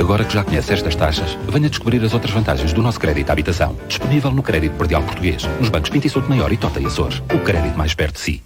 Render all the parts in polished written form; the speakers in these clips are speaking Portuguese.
Agora que já conhece estas taxas, venha descobrir as outras vantagens do nosso crédito à habitação. Disponível no Crédito Predial Português, nos bancos Pinto e Souto Maior e Tota e Açores. O crédito mais perto de si.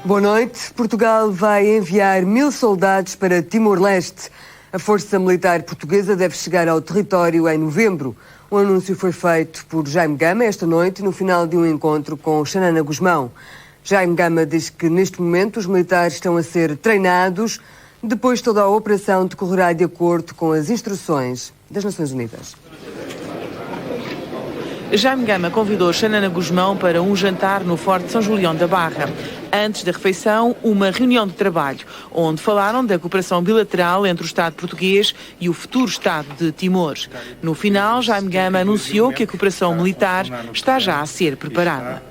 Boa noite. Portugal vai enviar 1000 soldados para Timor-Leste. A Força Militar Portuguesa deve chegar ao território em novembro. O anúncio foi feito por Jaime Gama esta noite, no final de um encontro com Xanana Gusmão. Jaime Gama diz que neste momento os militares estão a ser treinados, depois toda a operação decorrerá de acordo com as instruções das Nações Unidas. Jaime Gama convidou Xanana Gusmão para um jantar no Forte São Julião da Barra. Antes da refeição, uma reunião de trabalho, onde falaram da cooperação bilateral entre o Estado português e o futuro Estado de Timor. No final, Jaime Gama anunciou que a cooperação militar está já a ser preparada.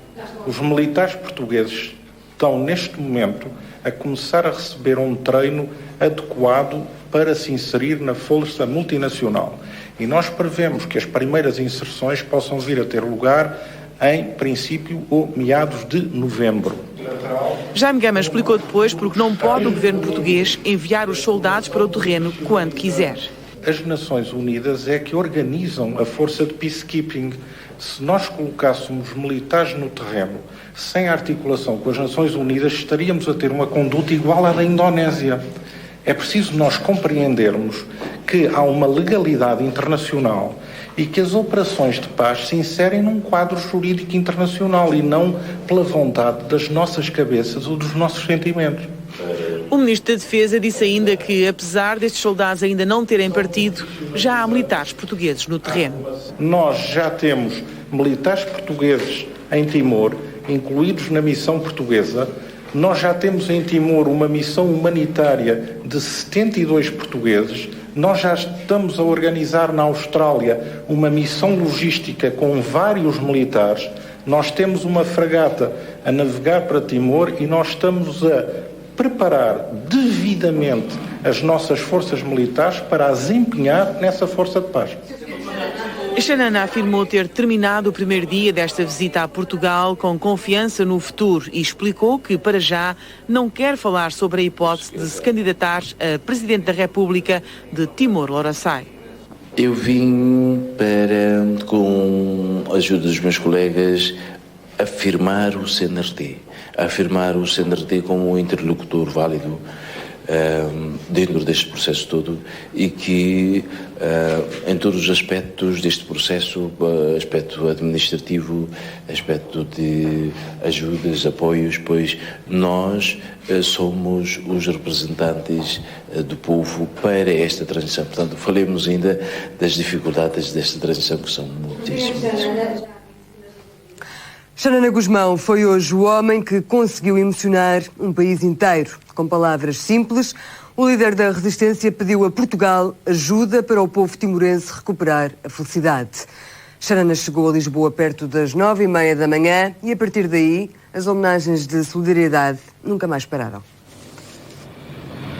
Os militares portugueses estão, neste momento, a começar a receber um treino adequado para se inserir na força multinacional. E nós prevemos que as primeiras inserções possam vir a ter lugar em princípio ou meados de novembro. Jaime Gama explicou depois porque não pode o governo português enviar os soldados para o terreno quando quiser. As Nações Unidas é que organizam a força de peacekeeping. Se nós colocássemos militares no terreno sem articulação com as Nações Unidas, estaríamos a ter uma conduta igual à da Indonésia. É preciso nós compreendermos que há uma legalidade internacional e que as operações de paz se inserem num quadro jurídico internacional e não pela vontade das nossas cabeças ou dos nossos sentimentos. O Ministro da Defesa disse ainda que, apesar destes soldados ainda não terem partido, já há militares portugueses no terreno. Nós já temos militares portugueses em Timor, incluídos na missão portuguesa. Nós já temos em Timor uma missão humanitária de 72 portugueses. Nós já estamos a organizar na Austrália uma missão logística com vários militares. Nós temos uma fragata a navegar para Timor e nós estamos a preparar devidamente as nossas forças militares para as empenhar nessa força de paz. Xanana afirmou ter terminado o primeiro dia desta visita a Portugal com confiança no futuro e explicou que, para já, não quer falar sobre a hipótese de se candidatar a Presidente da República de Timor-Leste. Eu vim para, com a ajuda dos meus colegas, afirmar o CNRT como um interlocutor válido dentro deste processo todo e que em todos os aspectos deste processo, aspecto administrativo, aspecto de ajudas, apoios, pois nós somos os representantes do povo para esta transição. Portanto, falemos ainda das dificuldades desta transição, que são muitíssimas. Xanana Gusmão foi hoje o homem que conseguiu emocionar um país inteiro. Com palavras simples, o líder da resistência pediu a Portugal ajuda para o povo timorense recuperar a felicidade. Xanana chegou a Lisboa perto das 9h30 da manhã e, a partir daí, as homenagens de solidariedade nunca mais pararam.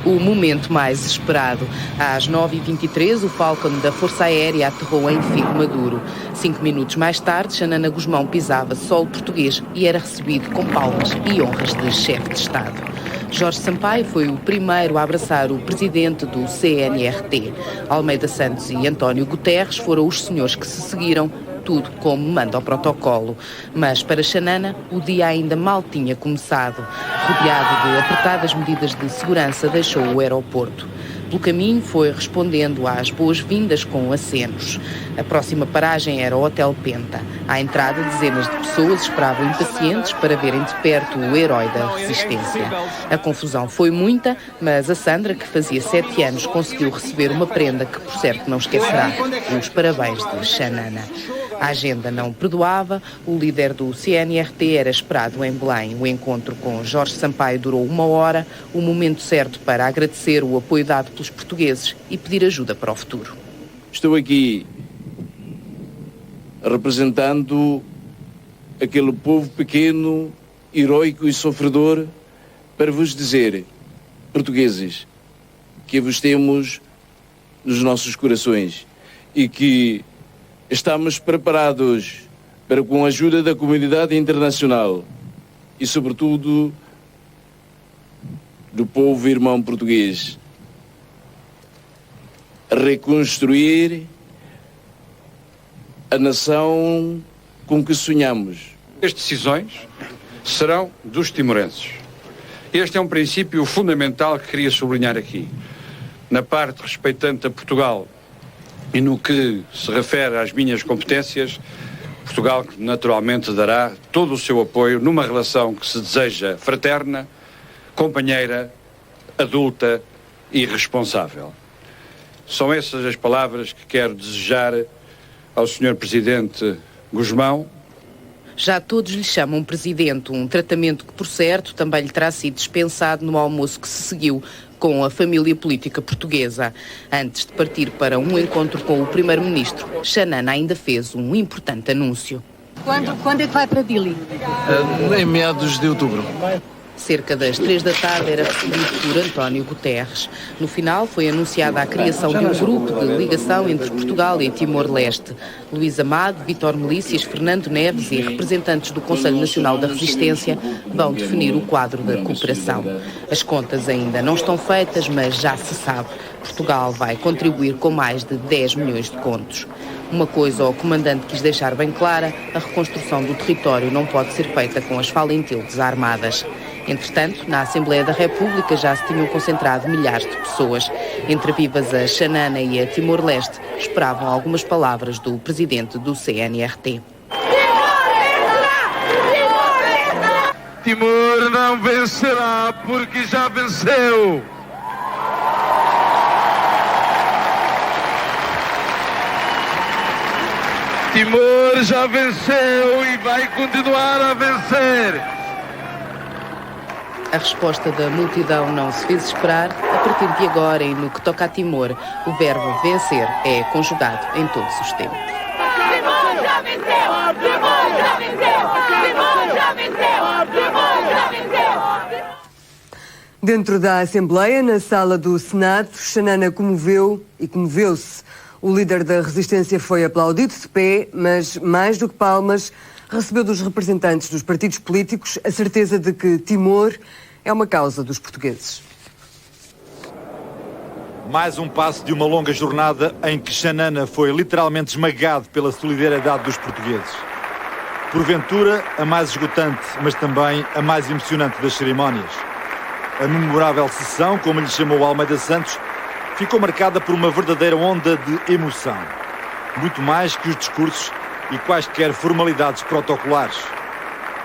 O momento mais esperado. Às 9h23, o Falcon da Força Aérea aterrou em Figo Maduro. 5 minutos mais tarde, Xanana Gusmão pisava solo português e era recebido com palmas e honras de chefe de Estado. Jorge Sampaio foi o primeiro a abraçar o presidente do CNRT. Almeida Santos e António Guterres foram os senhores que se seguiram, tudo como manda o protocolo. Mas para Xanana, o dia ainda mal tinha começado. Rodeado de apertadas medidas de segurança, deixou o aeroporto. Pelo caminho foi respondendo às boas-vindas com acenos. A próxima paragem era o Hotel Penta. À entrada, dezenas de pessoas esperavam impacientes para verem de perto o herói da resistência. A confusão foi muita, mas a Sandra, que fazia 7 anos, conseguiu receber uma prenda que, por certo, não esquecerá: os parabéns de Xanana. A agenda não perdoava, o líder do CNRT era esperado em Belém. O encontro com Jorge Sampaio durou 1 hora, o momento certo para agradecer o apoio dado pelos portugueses e pedir ajuda para o futuro. Estou aqui representando aquele povo pequeno, heroico e sofredor, para vos dizer, portugueses, que vos temos nos nossos corações e que estamos preparados para, com a ajuda da comunidade internacional e, sobretudo, do povo irmão português, reconstruir a nação com que sonhamos. As decisões serão dos timorenses. Este é um princípio fundamental que queria sublinhar aqui. Na parte respeitante a Portugal e no que se refere às minhas competências, Portugal naturalmente dará todo o seu apoio numa relação que se deseja fraterna, companheira, adulta e responsável. São essas as palavras que quero desejar ao Sr. Presidente Gusmão. Já todos lhe chamam Presidente, um tratamento que, por certo, também lhe terá sido dispensado no almoço que se seguiu com a família política portuguesa. Antes de partir para um encontro com o Primeiro-Ministro, Xanana ainda fez um importante anúncio. Quando é que vai para Dili? Em meados de outubro. Cerca das 3 da tarde era recebido por António Guterres. No final foi anunciada a criação de um grupo de ligação entre Portugal e Timor-Leste. Luís Amado, Vítor Melícias, Fernando Neves e representantes do Conselho Nacional da Resistência vão definir o quadro da cooperação. As contas ainda não estão feitas, mas já se sabe. Portugal vai contribuir com mais de 10 milhões de contos. Uma coisa o comandante quis deixar bem clara: a reconstrução do território não pode ser feita com as falentildes armadas. Entretanto, na Assembleia da República já se tinham concentrado milhares de pessoas. Entre vivas a Xanana e a Timor-Leste, esperavam algumas palavras do presidente do CNRT. Timor não vencerá porque já venceu. Timor já venceu e vai continuar a vencer. A resposta da multidão não se fez esperar. A partir de agora, e no que toca a Timor, o verbo vencer é conjugado em todos os tempos. Timor já venceu! Timor já venceu! Timor já venceu! Timor já venceu! Dentro da Assembleia, na sala do Senado, Xanana comoveu-se. O líder da resistência foi aplaudido de pé, mas mais do que palmas, recebeu dos representantes dos partidos políticos a certeza de que Timor é uma causa dos portugueses. Mais um passo de uma longa jornada em que Xanana foi literalmente esmagado pela solidariedade dos portugueses. Porventura, a mais esgotante, mas também a mais emocionante das cerimónias. A memorável sessão, como lhe chamou Almeida Santos, ficou marcada por uma verdadeira onda de emoção. Muito mais que os discursos e quaisquer formalidades protocolares.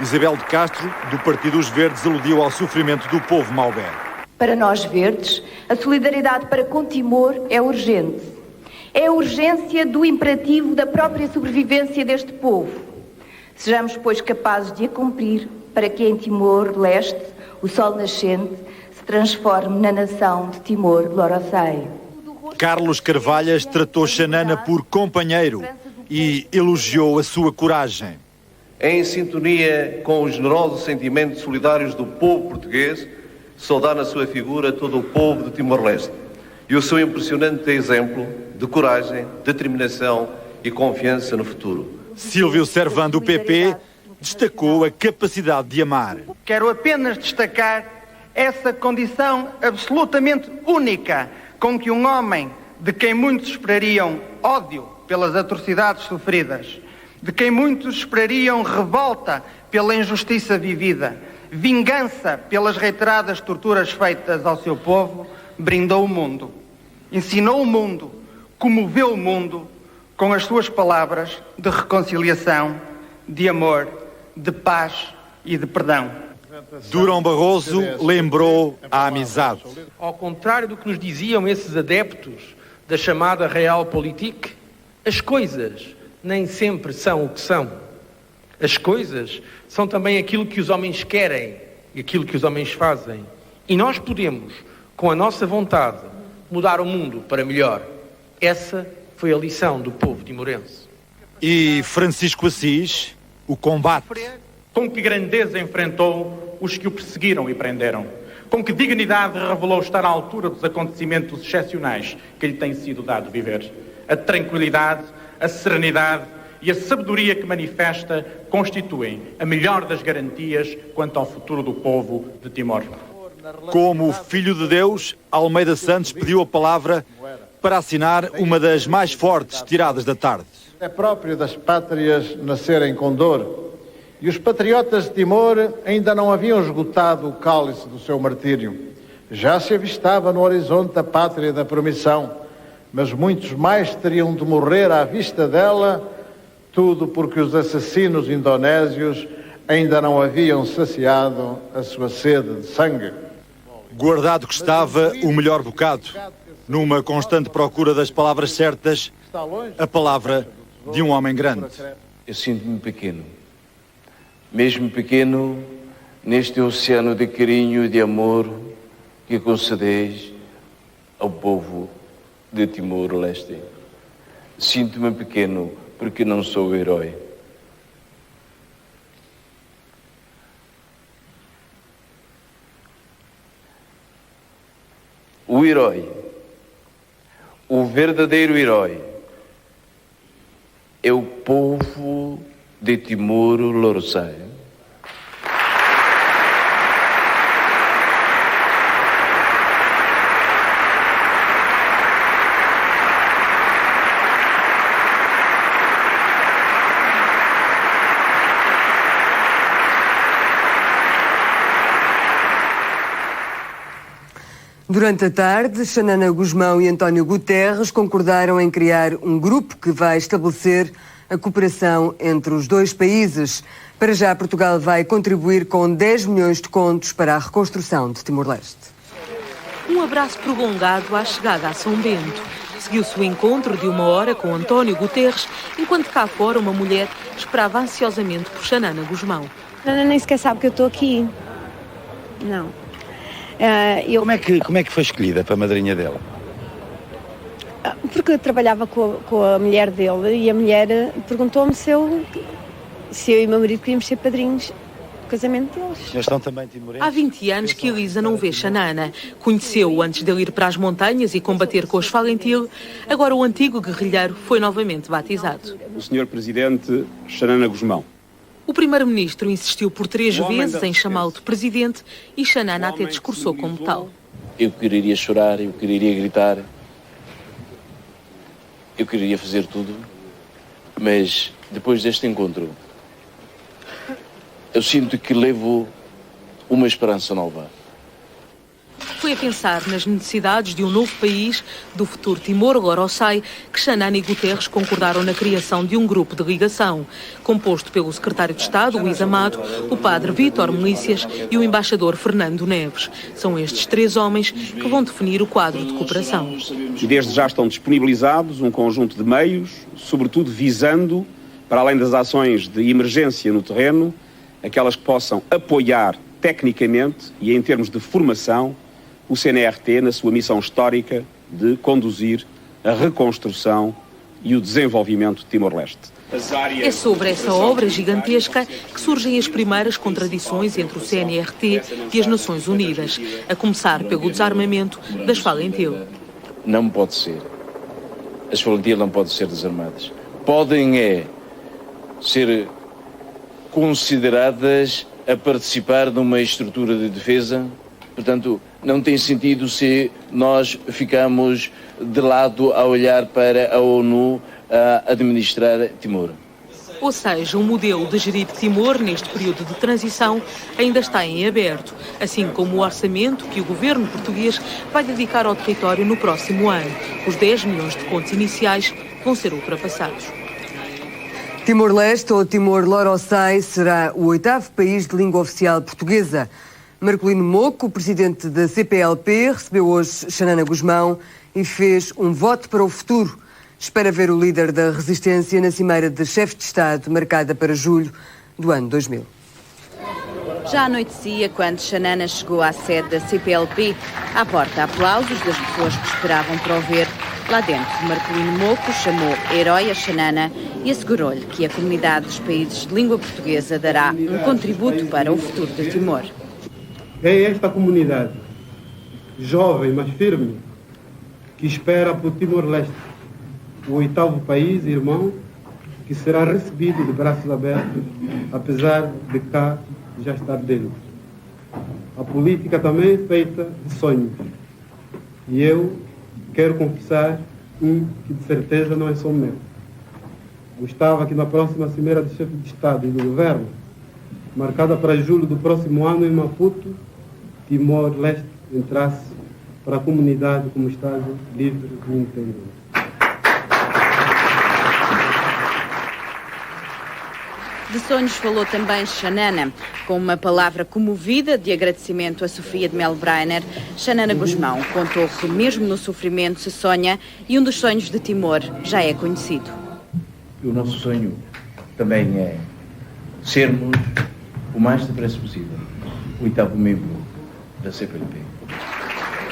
Isabel de Castro, do Partido dos Verdes, aludiu ao sofrimento do povo maubé. Para nós verdes, a solidariedade para com Timor é urgente. É a urgência do imperativo da própria sobrevivência deste povo. Sejamos, pois, capazes de a cumprir para que em Timor-Leste o sol nascente se transforme na nação de Timor-Leste. Carlos Carvalhas tratou Xanana por companheiro e elogiou a sua coragem. Em sintonia com os generosos sentimentos solidários do povo português, saudar na sua figura todo o povo de Timor-Leste e o seu impressionante exemplo de coragem, determinação e confiança no futuro. Silvio Servando, do PP, destacou a capacidade de amar. Quero apenas destacar essa condição absolutamente única com que um homem de quem muitos esperariam ódio pelas atrocidades sofridas, de quem muitos esperariam revolta pela injustiça vivida, vingança pelas reiteradas torturas feitas ao seu povo, brindou o mundo, ensinou o mundo, comoveu o mundo com as suas palavras de reconciliação, de amor, de paz e de perdão. Durão Barroso lembrou a amizade. Ao contrário do que nos diziam esses adeptos da chamada Realpolitik, as coisas nem sempre são o que são. As coisas são também aquilo que os homens querem e aquilo que os homens fazem. E nós podemos, com a nossa vontade, mudar o mundo para melhor. Essa foi a lição do povo timorense. E Francisco Assis, o combate. Com que grandeza enfrentou os que o perseguiram e prenderam. Com que dignidade revelou estar à altura dos acontecimentos excepcionais que lhe tem sido dado viver. A tranquilidade, a serenidade e a sabedoria que manifesta constituem a melhor das garantias quanto ao futuro do povo de Timor. Como Filho de Deus, Almeida Santos pediu a palavra para assinar uma das mais fortes tiradas da tarde. É próprio das pátrias nascerem com dor, e os patriotas de Timor ainda não haviam esgotado o cálice do seu martírio. Já se avistava no horizonte a pátria da promissão, mas muitos mais teriam de morrer à vista dela, tudo porque os assassinos indonésios ainda não haviam saciado a sua sede de sangue. Guardado que estava o melhor bocado, numa constante procura das palavras certas, a palavra de um homem grande. Eu sinto-me pequeno, mesmo pequeno, neste oceano de carinho e de amor que concedeis ao povo de Timor-Leste. Sinto-me pequeno porque não sou o herói. O herói, o verdadeiro herói, é o povo de Timor-Leste. Durante a tarde, Xanana Gusmão e António Guterres concordaram em criar um grupo que vai estabelecer a cooperação entre os dois países. Para já, Portugal vai contribuir com 10 milhões de contos para a reconstrução de Timor-Leste. Um abraço prolongado à chegada a São Bento. Seguiu-se o encontro de 1 hora com António Guterres, enquanto cá fora uma mulher esperava ansiosamente por Xanana Gusmão. Xanana nem sequer sabe que eu estou aqui. Não. Como é que foi escolhida para a madrinha dela? Porque eu trabalhava com a mulher dele e a mulher perguntou-me se eu e o meu marido queríamos ser padrinhos do casamento deles. Eles estão também timorenses? Há 20 anos que Elisa não vê Xanana. Conheceu-o antes de ele ir para as montanhas e combater com os Falentil. Agora o antigo guerrilheiro foi novamente batizado. O Sr. Presidente Xanana Gusmão. O primeiro-ministro insistiu por 3 vezes em chamá-lo de presidente e Xanana até discursou como tal. Eu quereria chorar, eu quereria gritar, eu quereria fazer tudo, mas depois deste encontro, eu sinto que levo uma esperança nova. Foi a pensar nas necessidades de um novo país, do futuro Timor-Leste, que Xanana e Guterres concordaram na criação de um grupo de ligação, composto pelo secretário de Estado, Luís Amado, o padre Vítor Melícias e o embaixador Fernando Neves. São estes 3 homens que vão definir o quadro de cooperação. E desde já estão disponibilizados um conjunto de meios, sobretudo visando, para além das ações de emergência no terreno, aquelas que possam apoiar tecnicamente e em termos de formação o CNRT na sua missão histórica de conduzir a reconstrução e o desenvolvimento de Timor-Leste. É sobre essa obra gigantesca que surgem as primeiras contradições entre o CNRT e as Nações Unidas, a começar pelo desarmamento das Falentil. Não pode ser. As Falentil não podem ser desarmadas. Podem ser consideradas a participar numa estrutura de defesa. Portanto, não tem sentido se nós ficamos de lado a olhar para a ONU a administrar Timor. Ou seja, o modelo de gerir Timor neste período de transição ainda está em aberto, assim como o orçamento que o governo português vai dedicar ao território no próximo ano. Os 10 milhões de contos iniciais vão ser ultrapassados. Timor-Leste ou Timor-Leste será o 8º país de língua oficial portuguesa. Marcolino Moco, o presidente da CPLP, recebeu hoje Xanana Gusmão e fez um voto para o futuro. Espera ver o líder da resistência na cimeira de chefe de Estado, marcada para julho do ano 2000. Já anoitecia quando Xanana chegou à sede da CPLP. À porta, aplausos das pessoas que esperavam para o ver. Lá dentro, Marcolino Moco chamou herói a Xanana e assegurou-lhe que a comunidade dos países de língua portuguesa dará um contributo para o futuro de Timor. É esta comunidade, jovem mas firme, que espera por Timor-Leste, o 8º país irmão, que será recebido de braços abertos, apesar de cá já estar dentro. A política também é feita de sonhos. E eu quero confessar que de certeza não é só meu. Gostava que na próxima cimeira do chefe de Estado e do Governo, marcada para julho do próximo ano em Maputo, Timor-Leste entrasse para a comunidade como Estado livre e independente. De sonhos falou também Xanana. Com uma palavra comovida de agradecimento a Sofia de Melo Breiner, Xanana Gusmão contou que mesmo no sofrimento se sonha e um dos sonhos de Timor já é conhecido. O nosso sonho também é sermos o mais depressa possível o 8º membro da CPLP.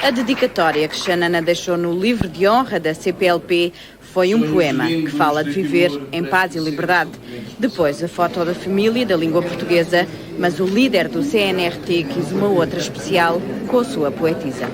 A dedicatória que Xanana deixou no livro de honra da CPLP foi um poema que fala de viver em paz e liberdade. Depois, a foto da família da língua portuguesa, mas o líder do CNRT quis uma outra especial com a sua poetisa.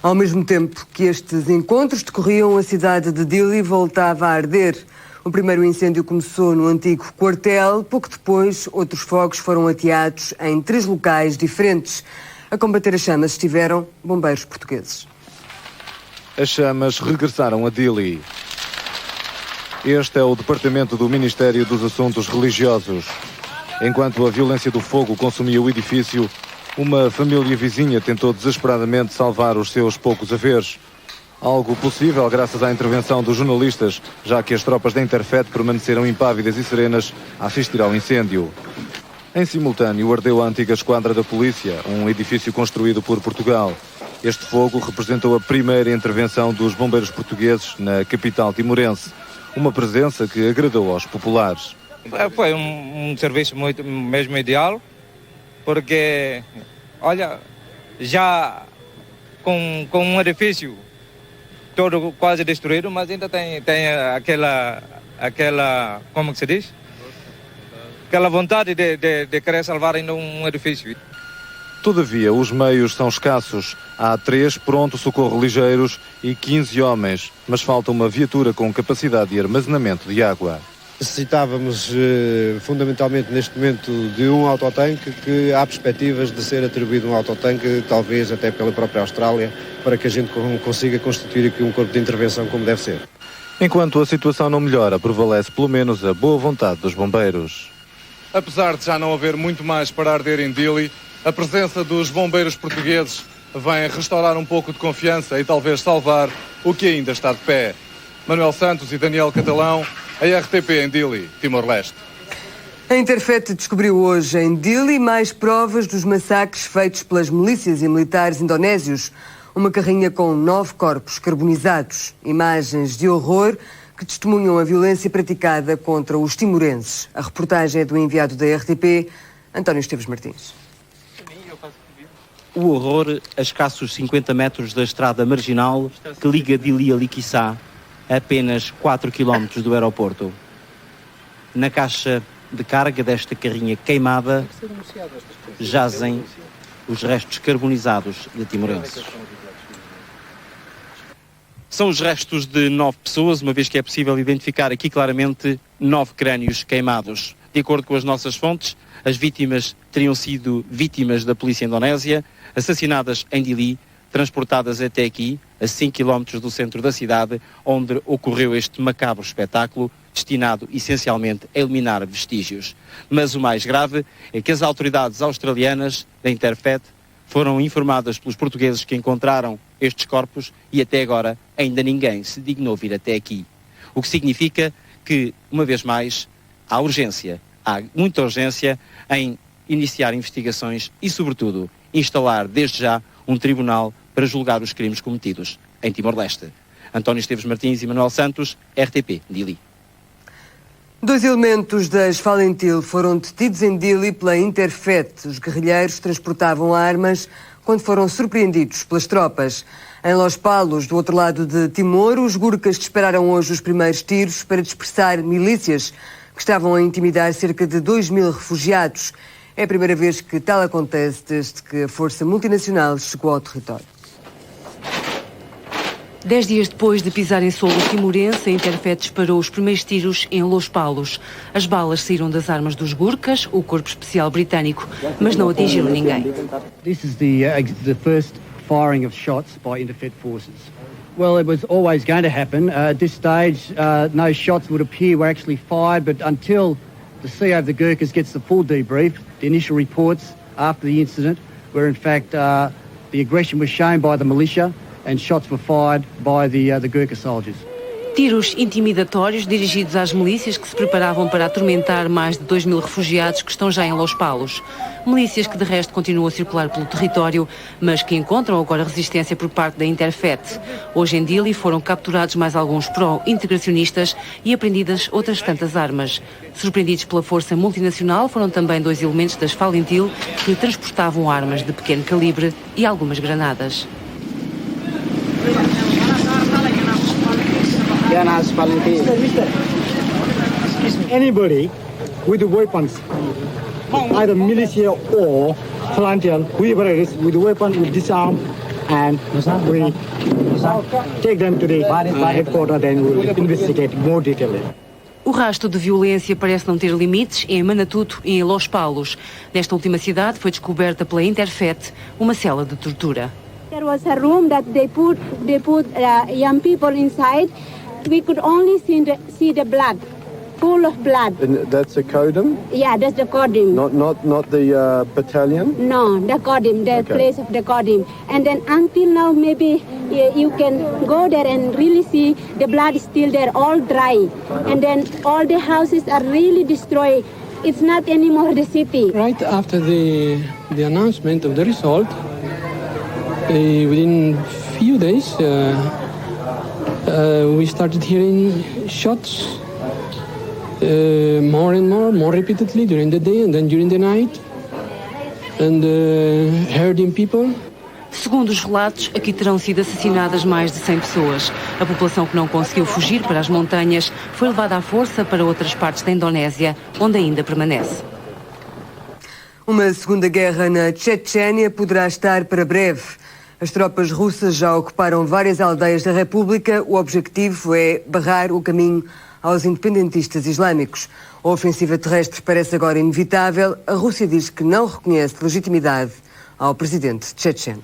Ao mesmo tempo que estes encontros decorriam, a cidade de Dili voltava a arder. O primeiro incêndio começou no antigo quartel. Pouco depois, outros fogos foram ateados em 3 locais diferentes. A combater as chamas estiveram bombeiros portugueses. As chamas regressaram a Dili. Este é o departamento do Ministério dos Assuntos Religiosos. Enquanto a violência do fogo consumia o edifício, uma família vizinha tentou desesperadamente salvar os seus poucos haveres. Algo possível graças à intervenção dos jornalistas, já que as tropas da Interfet permaneceram impávidas e serenas a assistir ao incêndio. Em simultâneo, ardeu a antiga esquadra da polícia, um edifício construído por Portugal. Este fogo representou a primeira intervenção dos bombeiros portugueses na capital timorense, uma presença que agradou aos populares. Foi um serviço muito mesmo ideal, porque, olha, já com um edifício todo quase destruído, mas ainda tem aquela, como que se diz? Aquela vontade de querer salvar ainda um edifício. Todavia, os meios são escassos. Há 3 pronto-socorro ligeiros e 15 homens, mas falta uma viatura com capacidade de armazenamento de água. Necessitávamos fundamentalmente neste momento de um autotanque, que há perspectivas de ser atribuído um autotanque, talvez até pela própria Austrália, para que a gente consiga constituir aqui um corpo de intervenção como deve ser. Enquanto a situação não melhora, prevalece pelo menos a boa vontade dos bombeiros. Apesar de já não haver muito mais para arder em Dili, a presença dos bombeiros portugueses vem restaurar um pouco de confiança e talvez salvar o que ainda está de pé. Manuel Santos e Daniel Catalão, a RTP em Dili, Timor-Leste. A Interfet descobriu hoje em Dili mais provas dos massacres feitos pelas milícias e militares indonésios. Uma carrinha com 9 corpos carbonizados, imagens de horror que testemunham a violência praticada contra os timorenses. A reportagem é do enviado da RTP, António Esteves Martins. O horror a escassos 50 metros da estrada marginal que liga Dili a Liquiçá, a apenas 4 km do aeroporto. Na caixa de carga desta carrinha queimada jazem os restos carbonizados de timorenses. São os restos de 9 pessoas, uma vez que é possível identificar aqui claramente 9 crânios queimados. De acordo com as nossas fontes, as vítimas teriam sido vítimas da polícia indonésia, assassinadas em Dili, transportadas até aqui, a 5 km do centro da cidade, onde ocorreu este macabro espetáculo, destinado essencialmente a eliminar vestígios. Mas o mais grave é que as autoridades australianas da Interfet foram informadas pelos portugueses que encontraram estes corpos e até agora ainda ninguém se dignou vir até aqui. O que significa que, uma vez mais, há muita urgência em iniciar investigações e, sobretudo, instalar desde já um tribunal para julgar os crimes cometidos em Timor-Leste. António Esteves Martins e Manuel Santos, RTP, Dili. 2 elementos das Falentil foram detidos em Dili pela Interfet. Os guerrilheiros transportavam armas quando foram surpreendidos pelas tropas. Em Los Palos, do outro lado de Timor, os gurkas dispararam hoje os primeiros tiros para dispersar milícias que que estavam a intimidar cerca de 2.000 refugiados. É a primeira vez que tal acontece desde que a força multinacional chegou ao território. 10 dias depois de pisar em solo timorense, a Interfet disparou os primeiros tiros em Los Palos. As balas saíram das armas dos Gurkhas, o corpo especial britânico, mas não atingiram ninguém. This is the first firing of shots by Interfet forces. Well, it was always going to happen. At this stage, no shots would appear were actually fired, but until the CEO of the Gurkhas gets the full debrief, the initial reports after the incident were in fact the aggression was shown by the militia and shots were fired by the Gurkha soldiers. Tiros intimidatórios dirigidos às milícias que se preparavam para atormentar mais de 2.000 refugiados que estão já em Los Palos. Milícias que de resto continuam a circular pelo território, mas que encontram agora resistência por parte da Interfet. Hoje em Dili foram capturados mais alguns pró-integracionistas e apreendidas outras tantas armas. Surpreendidos pela força multinacional foram também 2 elementos das Falintil que transportavam armas de pequeno calibre e algumas granadas. Anybody with weapons, either militia or Falantian, whoever it is with a weapon, will disarm and we take them to the headquarters and we'll investigate more detailedly. O rastro de violência parece não ter limites em Manatuto e em Los Palos. Nesta última cidade foi descoberta pela Interfet uma cela de tortura. There was a room that they put young people inside. We could only see the blood, full of blood. And that's a Kodim? Yeah, that's the Kodim. Not the battalion? No, the Kodim, the place of the Kodim. And then until now, maybe you can go there and really see the blood is still there, all dry. And then all the houses are really destroyed. It's not anymore the city. Right after the announcement of the result, within few days, we started hearing shots more and more repeatedly during the day and then during the night, and hurting people. Segundo os relatos, aqui terão sido assassinadas mais de 100 pessoas. A população que não conseguiu fugir para as montanhas foi levada à força para outras partes da Indonésia, onde ainda permanece. Uma segunda guerra na Chechênia poderá estar para breve. As tropas russas já ocuparam várias aldeias da República. O objetivo é barrar o caminho aos independentistas islâmicos. A ofensiva terrestre parece agora inevitável. A Rússia diz que não reconhece legitimidade ao presidente checheno.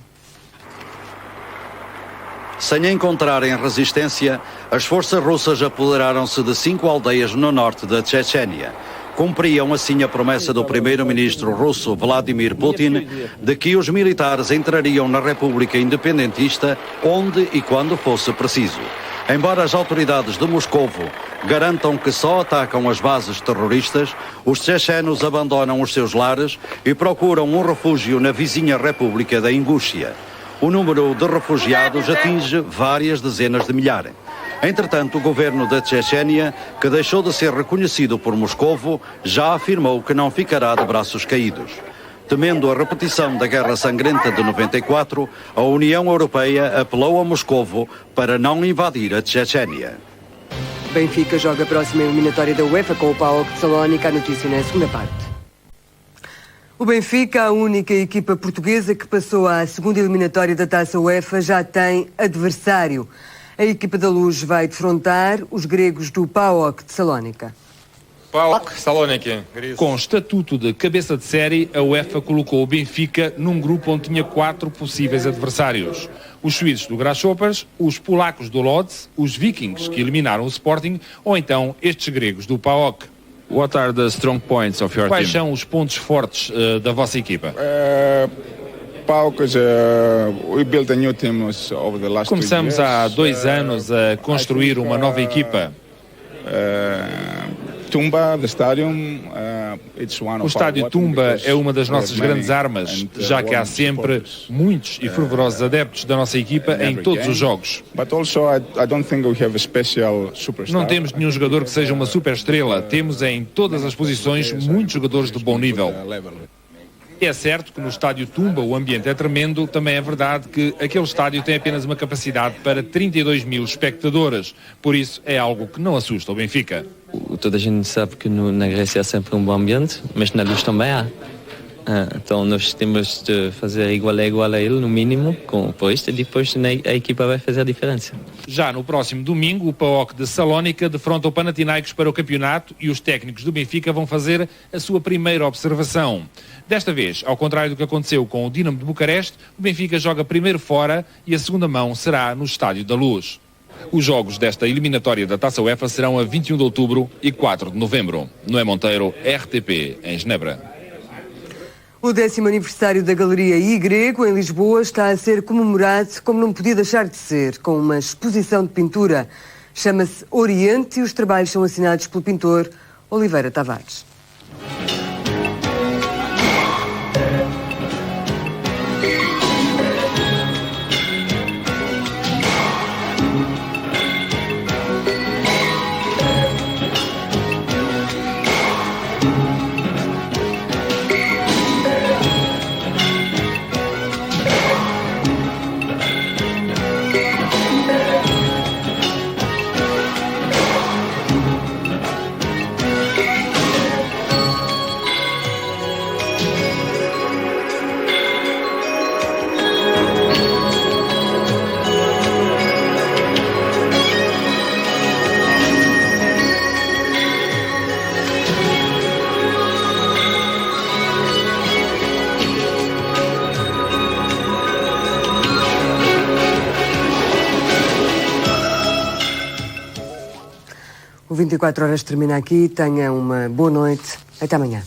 Sem encontrarem resistência, as forças russas apoderaram-se de 5 aldeias no norte da Chechênia. Cumpriam assim a promessa do primeiro-ministro russo Vladimir Putin de que os militares entrariam na República Independentista onde e quando fosse preciso. Embora as autoridades de Moscovo garantam que só atacam as bases terroristas, os chechenos abandonam os seus lares e procuram um refúgio na vizinha República da Ingússia. O número de refugiados atinge várias dezenas de milhares. Entretanto, o governo da Chechênia, que deixou de ser reconhecido por Moscovo, já afirmou que não ficará de braços caídos. Temendo a repetição da Guerra Sangrenta de 94, a União Europeia apelou a Moscovo para não invadir a Chechênia. Benfica joga a próxima eliminatória da UEFA com o PAOK de Salónica. A notícia na segunda parte. O Benfica, a única equipa portuguesa que passou à segunda eliminatória da Taça UEFA, já tem adversário. A equipa da Luz vai defrontar os gregos do PAOK de Salónica. PAOK Salónica. Com estatuto de cabeça de série, a UEFA colocou o Benfica num grupo onde tinha 4 possíveis adversários. Os suíços do Grasshoppers, os polacos do Lodz, os vikings que eliminaram o Sporting ou então estes gregos do PAOK. What are the strong points of your Quais team? são os pontos fortes da vossa equipa? Começamos há 2 anos a construir uma nova equipa. O estádio Tumba é uma das nossas grandes armas, já que há sempre muitos e fervorosos adeptos da nossa equipa em todos os jogos. Não temos nenhum jogador que seja uma super estrela, temos em todas as posições muitos jogadores de bom nível. É certo que no estádio Tumba o ambiente é tremendo, também é verdade que aquele estádio tem apenas uma capacidade para 32 mil espectadores, por isso é algo que não assusta o Benfica. Toda a gente sabe que na Grécia há sempre um bom ambiente, mas na Luz também há. Então nós temos de fazer igual a ele, no mínimo, por isto, e depois a equipa vai fazer a diferença. Já no próximo domingo, o PAOK de Salónica defronta o Panathinaikos para o campeonato e os técnicos do Benfica vão fazer a sua primeira observação. Desta vez, ao contrário do que aconteceu com o Dinamo de Bucareste, o Benfica joga primeiro fora e a segunda mão será no Estádio da Luz. Os jogos desta eliminatória da Taça UEFA serão a 21 de outubro e 4 de novembro. Noé Monteiro, RTP, em Genebra. O 10º aniversário da Galeria I Grego, em Lisboa, está a ser comemorado como não podia deixar de ser, com uma exposição de pintura. Chama-se Oriente e os trabalhos são assinados pelo pintor Oliveira Tavares. O 24 horas termina aqui. Tenha uma boa noite. Até amanhã.